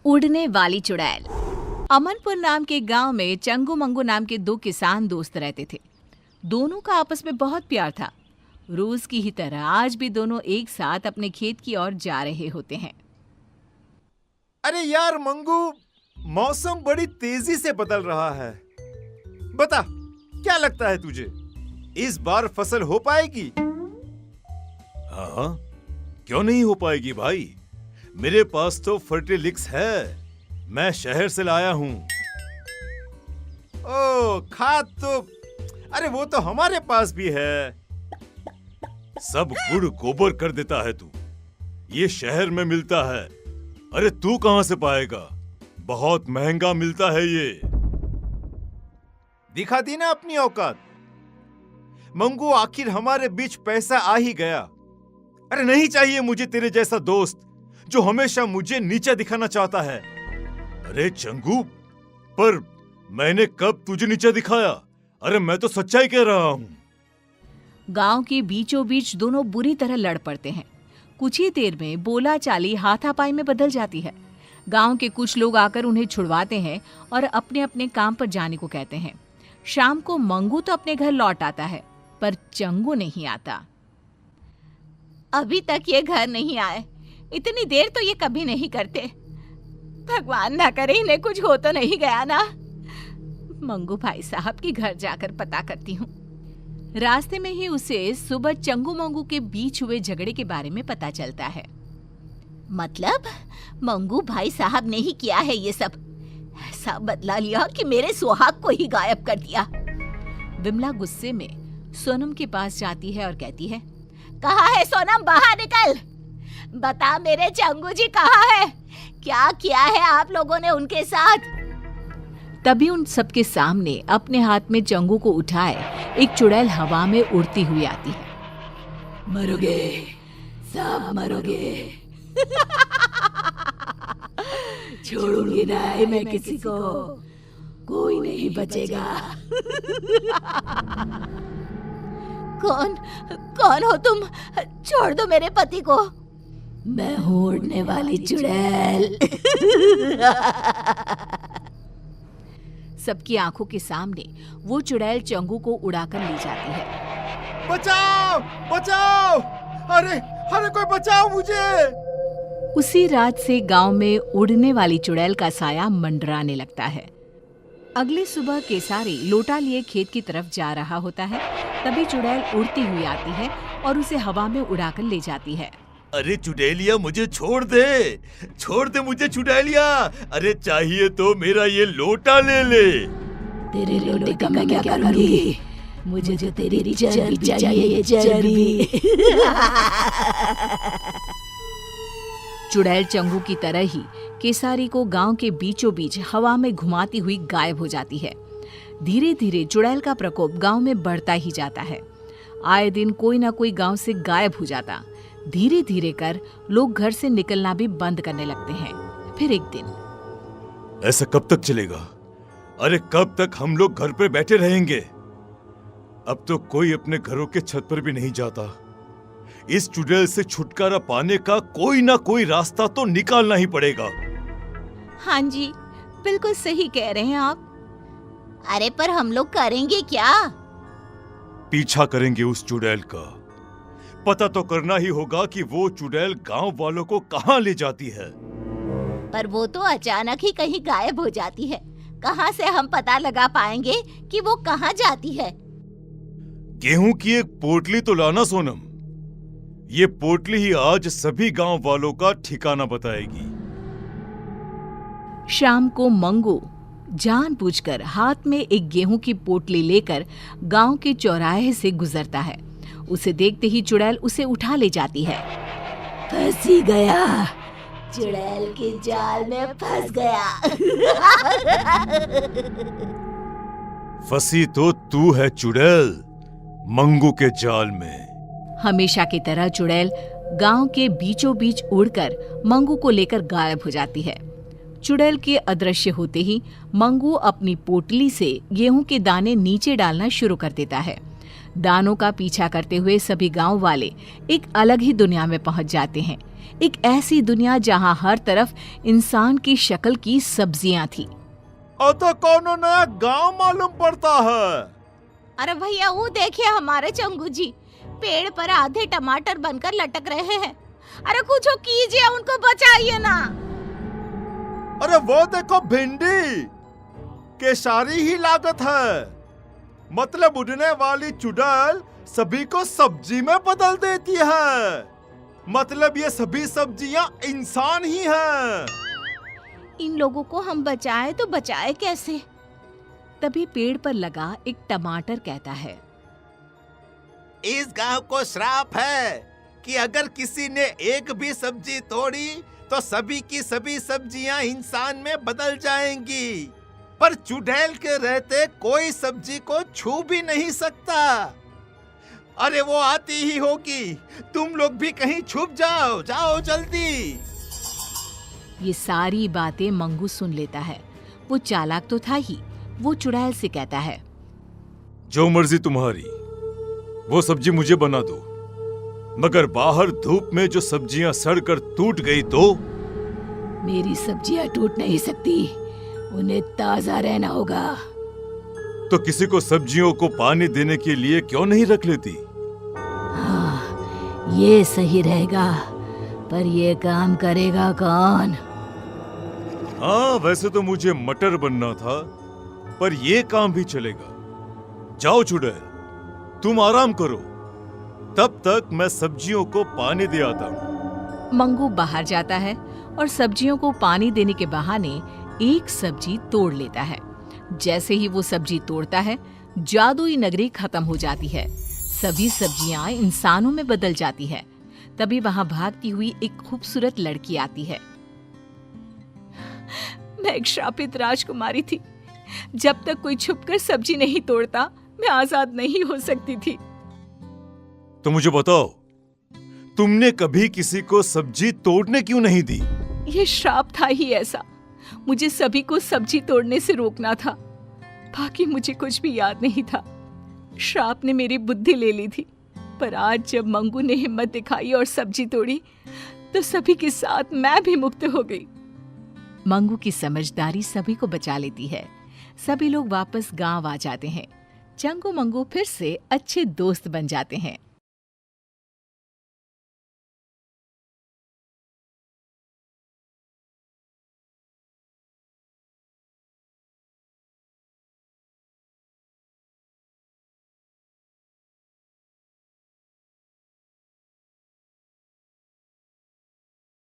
उड़ने वाली चुड़ैल। अमनपुर नाम के गांव में चंगू मंगू नाम के दो किसान दोस्त रहते थे। दोनों का आपस में बहुत प्यार था। रोज की ही तरह आज भी दोनों एक साथ अपने खेत की ओर जा रहे होते हैं। अरे यार मंगू, मौसम बड़ी तेजी से बदल रहा है। बता, क्या लगता है तुझे, इस बार फसल हो पाएगी? हाँ, क्यों नहीं हो पाएगी भाई। मेरे पास तो फर्टिलिक्स है, मैं शहर से लाया हूँ। ओ, खाद तो अरे वो तो हमारे पास भी है। सब गुड़ गोबर कर देता है तू, ये शहर में मिलता है। अरे तू कहाँ से पाएगा, बहुत महंगा मिलता है ये। दिखा दी ना अपनी औकात। मंगू, आखिर हमारे बीच पैसा आ ही गया। अरे नहीं चाहिए मुझे तेरे जैसा दोस्त जो हमेशा मुझे नीचा दिखाना चाहता है। अरे चंगू, पर मैंने कब तुझे नीचा दिखाया? अरे मैं तो सच्चाई कह रहा हूँ। गांव के बीचों बीच दोनों बुरी तरह लड़ पड़ते हैं। कुछ ही देर में बोला चाली हाथापाई में बदल जाती है। गांव के कुछ लोग आकर उन्हें छुड़वाते हैं और अपने अपने काम पर जाने को कहते हैं। शाम को मंगू तो अपने घर लौट आता है, पर चंगू नहीं आता। अभी तक ये घर नहीं आए। इतनी देर तो ये कभी नहीं करते। भगवान ना करे इन्हें कुछ हो तो नहीं गया ना। मंगू भाई साहब के घर जाकर पता करती हूँ। रास्ते में ही उसे सुबह चंगू मंगू के बीच हुए झगड़े के बारे में पता चलता है। मतलब मंगू भाई साहब ने ही किया है ये सब। ऐसा बदला लिया कि मेरे सुहाग को ही गायब कर दिया। विमला गुस्से में सोनम के पास जाती है और कहती है, कहाँ है सोनम, बाहर निकल। बता मेरे चंगू जी कहाँ है? क्या किया है आप लोगों ने उनके साथ? तभी उन सबके सामने अपने हाथ में चंगू को उठाए एक चुड़ैल हवा में उड़ती हुई आती है। मरोगे, सब मरोगे। छोड़ूंगी नहीं मैं किसी को, कोई नहीं बचेगा। कौन कौन हो तुम? छोड़ दो मेरे पति को। मैं हूँ उड़ने वाली चुड़ैल। सबकी आंखों के सामने वो चुड़ैल चंगू को उड़ाकर ले जाती है। बचाओ, बचाओ, अरे अरे कोई बचाओ मुझे। उसी रात से गांव में उड़ने वाली चुड़ैल का साया मंडराने लगता है। अगली सुबह केसारी लोटा लिए खेत की तरफ जा रहा होता है। तभी चुड़ैल उड़ती हुई आती है और उसे हवा में उड़ाकर ले जाती है। अरे चुड़ैलिया, मुझे छोड़ दे मुझे चुड़ैलिया। अरे चाहिए तो मेरा ये लोटा ले ले। तेरे लोटे का मैं क्या करूंगी? मुझे जो तेरी चर्बी चाहिए, चर्बी। चुड़ैल चंगू की तरह ही केसारी को गांव के बीचों बीच हवा में घुमाती हुई गायब हो जाती है। धीरे धीरे चुड़ैल का प्रकोप गांव में बढ़ता ही जाता है। आए दिन कोई ना कोई गांव से गायब हो जाता। धीरे धीरे कर लोग घर से निकलना भी बंद करने लगते हैं। फिर एक दिन, ऐसा कब तक चलेगा? अरे कब तक हम लोग घर पे बैठे रहेंगे? अब तो कोई अपने घरों के छत पर भी नहीं जाता। इस चुड़ैल से छुटकारा पाने का कोई ना कोई रास्ता तो निकालना ही पड़ेगा। हाँ जी, बिल्कुल सही कह रहे हैं आप। अरे पर हम लोग करेंगे क्या? पीछा करेंगे उस चुड़ैल का। पता तो करना ही होगा कि वो चुड़ैल गांव वालों को कहाँ ले जाती है। पर वो तो अचानक ही कहीं गायब हो जाती है। कहाँ से हम पता लगा पाएंगे कि वो कहाँ जाती है? गेहूं की एक पोटली तो लाना सोनम। ये पोटली ही आज सभी गांव वालों का ठिकाना बताएगी। शाम को मंगू जानबूझकर हाथ में एक गेहूं की पोटली लेकर गांव के चौराहे से गुजरता है। उसे देखते ही चुड़ैल उसे उठा ले जाती है। फंस ही गया, चुड़ैल के जाल में फंस गया। फंसी तो तू है चुड़ैल, मंगू के जाल में। हमेशा की तरह चुड़ैल गांव के बीचों बीच उड़कर मंगू को लेकर गायब हो जाती है। चुड़ैल के अदृश्य होते ही मंगू अपनी पोटली से गेहूं के दाने नीचे डालना शुरू कर देता है। दानों का पीछा करते हुए सभी गांव वाले एक अलग ही दुनिया में पहुंच जाते हैं। एक ऐसी दुनिया जहां हर तरफ इंसान की शक्ल की सब्जियां थी। तो कौन नया गांव मालूम पड़ता है। अरे भैया वो देखिए हमारे चंगू जी पेड़ पर आधे टमाटर बनकर लटक रहे हैं। अरे कुछ कीजिए, उनको बचाइए ना। अरे वो देखो भिंडी, केसारी ही लागत है। मतलब उड़ने वाली चुड़ैल सभी को सब्जी में बदल देती है। मतलब ये सभी सब्जियां इंसान ही हैं। इन लोगों को हम बचाए तो बचाए कैसे? तभी पेड़ पर लगा एक टमाटर कहता है, इस गांव को श्राप है कि अगर किसी ने एक भी सब्जी तोड़ी तो सभी की सभी सब्जियां इंसान में बदल जाएंगी। पर चुड़ैल के रहते कोई सब्जी को छू भी नहीं सकता। अरे वो आती ही होगी, तुम लोग भी कहीं छुप जाओ, जाओ जल्दी। ये सारी बातें मंगू सुन लेता है। वो चालाक तो था ही। वो चुड़ैल से कहता है, जो मर्जी तुम्हारी, वो सब्जी मुझे बना दो, मगर बाहर धूप में जो सब्जियां सड़कर टूट गई तो? मेरी सब्जियां टूट नहीं सकती, उन्हें ताजा रहना होगा। तो किसी को सब्जियों को पानी देने के लिए क्यों नहीं रख लेती? हाँ, ये सही रहेगा, पर ये काम करेगा कौन? हाँ, वैसे तो मुझे मटर बनना था, पर ये काम भी चलेगा। जाओ चुड़ैल, तुम आराम करो, तब तक मैं सब्जियों को पानी दे आता हूँ। मंगू बाहर जाता है और सब्जियों को पानी देने के बहाने एक सब्जी तोड़ लेता है। जैसे ही वो सब्जी तोड़ता है, जादुई नगरी खत्म हो जाती है। सभी सब्जियां इंसानों में बदल जाती है। तभी वहां भागती हुई एक खूबसूरत लड़की आती है। मैं एक श्रापित राजकुमारी थी। जब तक कोई छुपकर सब्जी नहीं तोड़ता, मैं आजाद नहीं हो सकती थी। तो मुझे बताओ, तुमने कभी किसी को सब्जी तोड़ने क्यों नहीं दी? ये श्राप था ही ऐसा। मुझे सभी को सब्जी तोड़ने से रोकना था। बाकी मुझे कुछ भी याद नहीं था। श्राप ने मेरी बुद्धि ले ली थी। पर आज जब मंगू ने हिम्मत दिखाई और सब्जी तोड़ी, तो सभी के साथ मैं भी मुक्त हो गई। मंगू की समझदारी सभी को बचा लेती है। सभी लोग वापस गांव आ जाते हैं। चंगू मंगू फिर से अच्छे दोस्त बन जाते हैं।